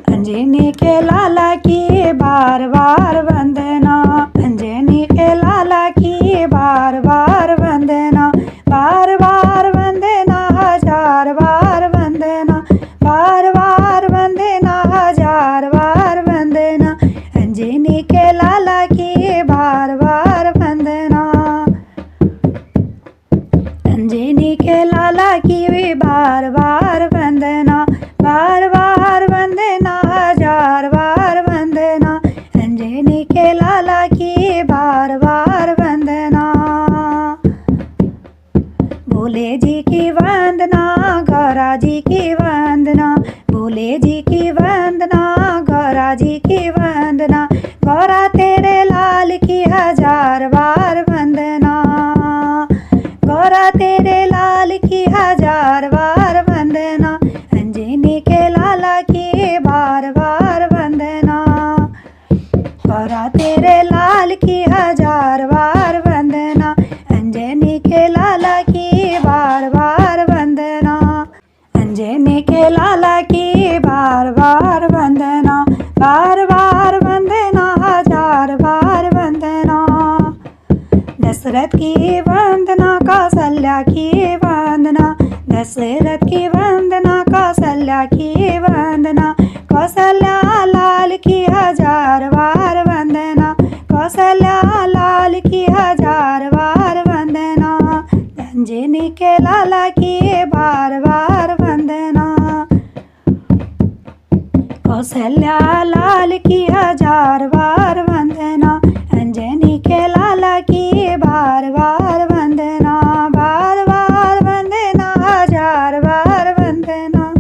अंजनी के लाला की बार बार वंदना, अंजनी के लाला की बार बार वंदना, बार बार वंदना, हजार बार वंदना, बार बार वंदना, हजार बार वंदना, अंजनी के लाला की बार बार वंदना, अंजनी के लाला की भी बार बार वंदना, बार बार वंदना, हजार बार वंदना, अंजनी के लाला की बार बार वंदना। भोले जी की वंदना, गौरा जी की वंदना, भोले जी की वंदना, गौरा जी की वंदना, गौरा तेरे लाल की हजार बार वंदना, गौरा तेरे लाल की हजार बार वंदना, अंजनी के लाला की बार बार वंदना, गौरा तेरे लाल की हजार बार वंदना, अंजनी के लाला की बार बार वंदना, अंजनी के लाला की बार बार वंदना, बार बार वंदना, हजार बार वंदना। दशरथ की वंदना, कौशल्या की वंदना, दशरथ की वंदना, कौशल्या की वंदना, कौशल्या लाल की हजार बार वंदना, कौशल्या लाल की हजार बार वंदना, अंजनी के लाला की बार बार वंदना, कौशल्या लाल की हजार बार वंदना, अंजनी के लाला की बार बार वंदना, बार बार वंदना, हजार बार वंदना।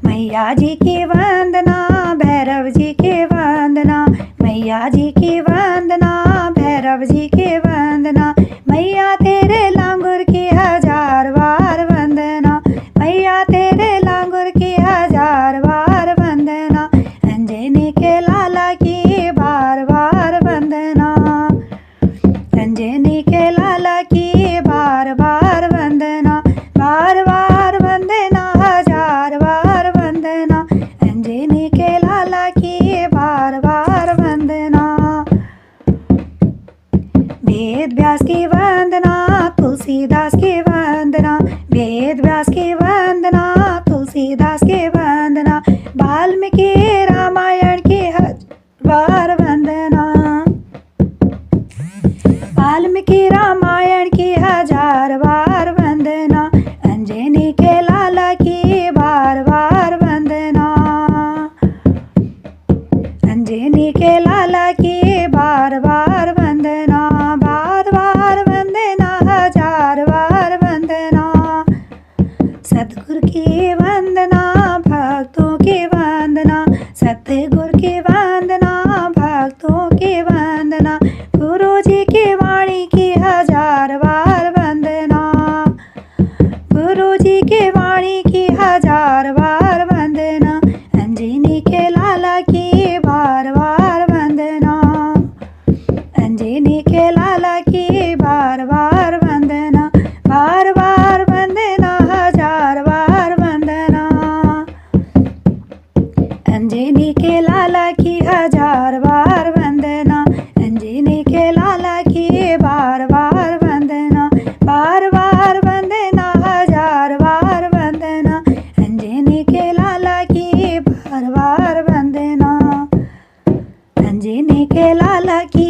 मैया जी की वंदना, भैरव जी की वंदना, मैया जी की वंदना, भैरव जी की वंदना, मैया तेरे लांगुर की हजार बार वंदना, मैया तेरे लांगुर की हजार बार वंदना, अंजनी के लाला की बार बार वंदना, अंजनी के लाला की बार बार वंदना, बार बार वंदना, हजार बार वंदना, अंजनी के लाला की बार बार वंदना। वेद व्यास की वंदना, तुलसीदास की वंदना, वेद व्यास की वंदना, तुलसीदास की वंदना, वाल्मीकि रामायण की हजार वंदना, वाल्मीकि रामायण की हजार बार वंदना, अंजनी के लाला की बार बार वंदना, अंजनी के लाला की बार बार वंदना, बार बार वंदना, हजार बार वंदना। सतगुरु की वंदना, भक्तों की वंदना, सतगुरु की वंदना, भक्तों की वंदना, गुरु जी की वाणी की हजार बार वंदना, गुरु जी की वाणी की हजार बार वंदना, अंजनी के लाला की बार बार वंदना, अंजनी के लाला की बार बार वंदना, बार बार वंदना, हजार बार वंदना, अंजनी के लाला की हजार बार वंदना, अंजनी के लाला की बार बार वंदना, बार बार वंदना, हजार बार वंदना, अंजनी के लाला की बार बार वंदना, अंजनी के लाला की